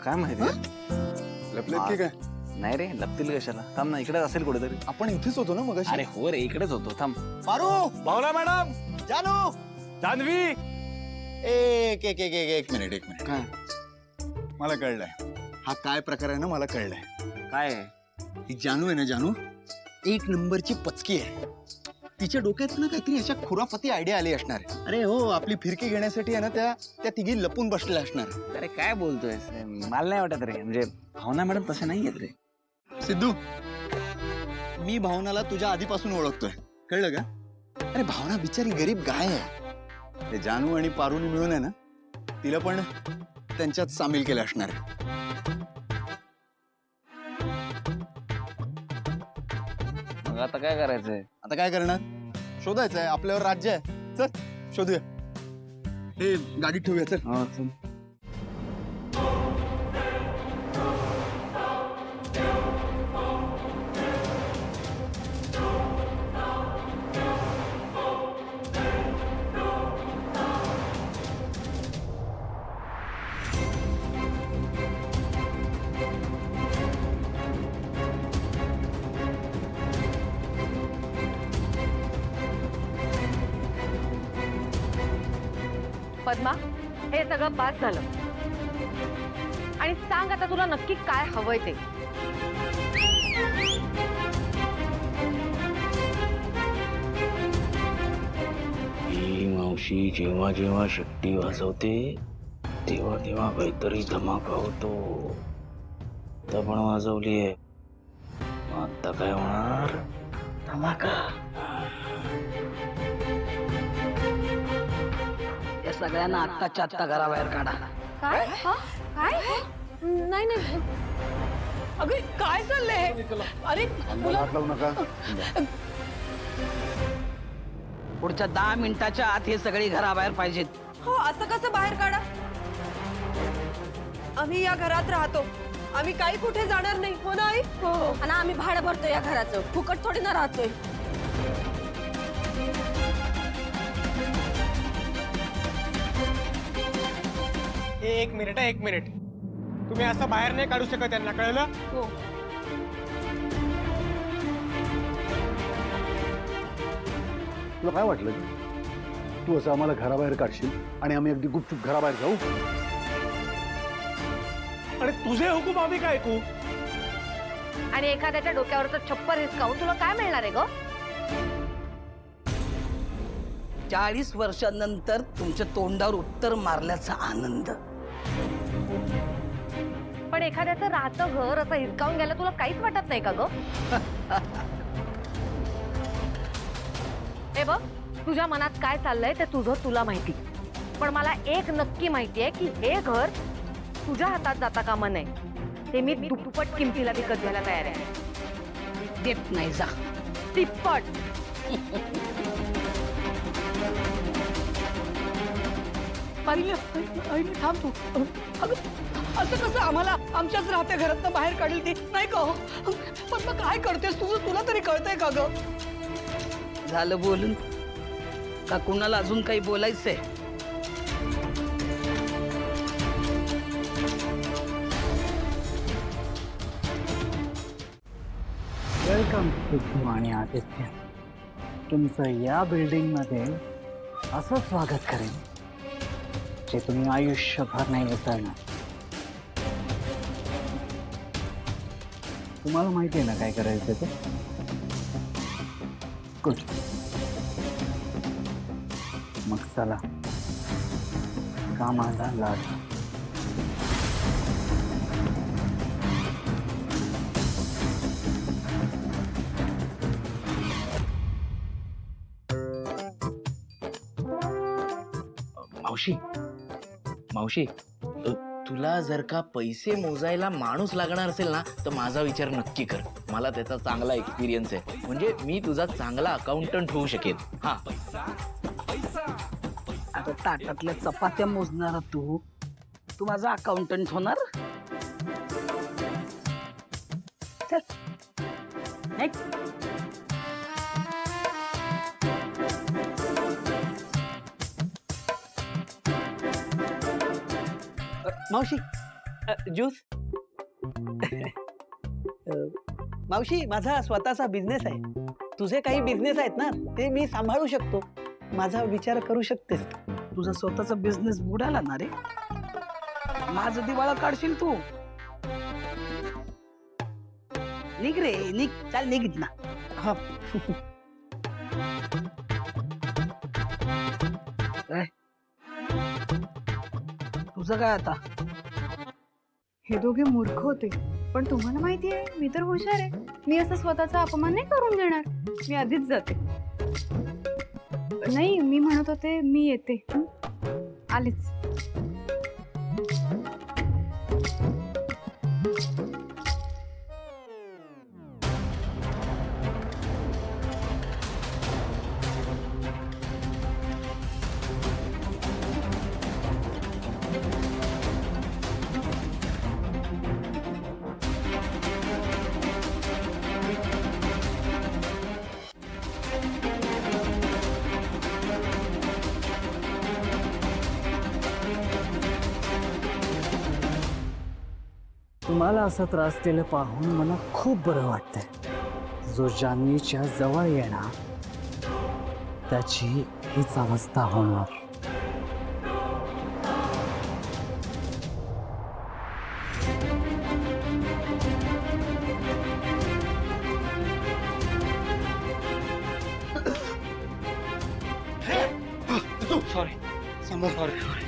काय माहिती लपलेत की काय? नाही रे, लपतील कशाला. थांब ना, इकडेच असेल कुठेतरी. आपण इथेच होतो ना मग. अरे हो रे, इकडेच होतो. थांब. पारू, भावना मॅडम, जानू, जान्हवी. एक मिनिट. काय मला कळलंय हा काय प्रकार आहे ना, मला कळलंय. काय ही जानू आहे ना, जानू एक नंबरची पचकी आहे. तिच्या डोक्यात ना काहीतरी अशा खुराफती आयडिया आली असणार. अरे हो, आपली फिरकी घेण्यासाठी आहे ना त्या तिघी लपून बसलेल्या असणार. अरे काय बोलतोय, मला नाही वाटत रे. म्हणजे भावना मॅडम तसे नाही आहेत रे. सिद्धू, मी भावनाला तुझ्या आधीपासून ओळखतोय, कळलं का? अरे भावना बिचारी गरीब गाय आहे. ते जानू आणि पारुनी मिळून आहे ना, तिला पण त्यांच्यात सामील केलं असणार. मग आता काय करायचंय? आता काय करणार? शोधायचंय, आपल्यावर राज्य आहे. चल शोधूया. हे गाडीत ठेवूया. चल. हो, चल. पद्मा, हे सगळं पास झालं आणि सांग आता तुला नक्की काय हवंय ते. ही मावशी जेव्हा जेव्हा शिट्टी वाजवते तेव्हा तेव्हा काहीतरी धमाका होतो. आता पण वाजवलीये, आता काय होणार? धमाका. या सगळ्यांना आत्ताच्या आत्ता घराबाहेर काढा. काय? काय? नाही नाही. अगं काय चाललंय? अरे पुढच्या 10 मिनिटाच्या आत हे सगळे घराबाहेर पाहिजेत. हो, असं कसं बाहेर काढा? आम्ही या घरात राहतो, आम्ही काही कुठे जाणार नाही. हो ना आई? हो. आणि आम्ही भाडं भरतो या घराचं, फुकट थोडी ना राहतोय. एक मिनिट तुम्ही असं बाहेर नाही काढू शकत त्यांना, कळलं? हो. तुला काय वाटलं? तू असं आम्हाला घराबाहेर काढशील आणि आम्ही अगदी गुपचूप घराबाहेर जाऊ? आणि तुझे हुकूम आम्ही काय ऐकू? आणि एखाद्याच्या डोक्यावरचं छप्पर हिसकावून तुला काय मिळणार आहे ग? 40 वर्षांनंतर तुमच्या तोंडावर उत्तर मारल्याचा आनंद. पण एखाद्याचं राहतं घर असं हिसकावून घ्यायला तुला काहीच वाटत नाही का ग? हे बघ, तुझ्या मनात काय चाललंय ते तुझं तुला माहिती. पण मला एक नक्की माहिती आहे की हे घर तुझ्या हातात जाता कामा नये. ते मी दुप्पट किमतीला विकत घ्यायला तयार आहे. देत नाही जा. तिप्पट. थांब तू. असं कसं आम्हाला आमच्याच राहत्या घरातनं बाहेर काढेल ती? नाही का? पण मग काय करतेस तुझं, तुला तरी कळतंय का ग? झालं बोलून का कुणाला अजून काही बोलायचंय? वेलकम सिद्धू आणि आदित्य. तुमचं या बिल्डिंगमध्ये असं स्वागत करेन जे तुम्ही आयुष्यभर नाही विसरणार. तुम्हाला माहिती आहे ना काय करायचं ते? गुड. मग चला कामाला लागा. मावशी, तुला जर का पैसे मोजायला माणूस लागणार असेल ना, तर माझा विचार नक्की कर. मला त्याचा चांगला एक्सपिरियन्स आहे. म्हणजे मी तुझा चांगला अकाउंटंट होऊ शकेल. हा, आता ताटातल्या चपात्या मोजणारा तू माझा अकाउंटंट होणार? चल. मावशी, ज्यूस मावशी माझा स्वतःचा बिझनेस आहे. तुझे काही बिझनेस आहेत ना ते मी सांभाळू शकतो. माझा विचार करू शकतेस. तुझा स्वतःचा बिझनेस बुडाला ना रे, माझं दिवाळा काढशील तू. निघ रे निघ, चाल निघ ना. हा. काय तुझं काय आता? हे दोघे मूर्ख होते, पण तुम्हाला माहिती आहे मी तर हुशार आहे. मी असं स्वतःचा अपमान नाही करून देणार. मी आधीच जाते. नाही मी म्हणत होते मी येते. आलेच. तुम्हाला असा त्रास दिला पाहून मला खूप बरं वाटतंय. जो जान्हवीच्या जवळ येणार त्याची हीच अवस्था होणार. Sorry sorry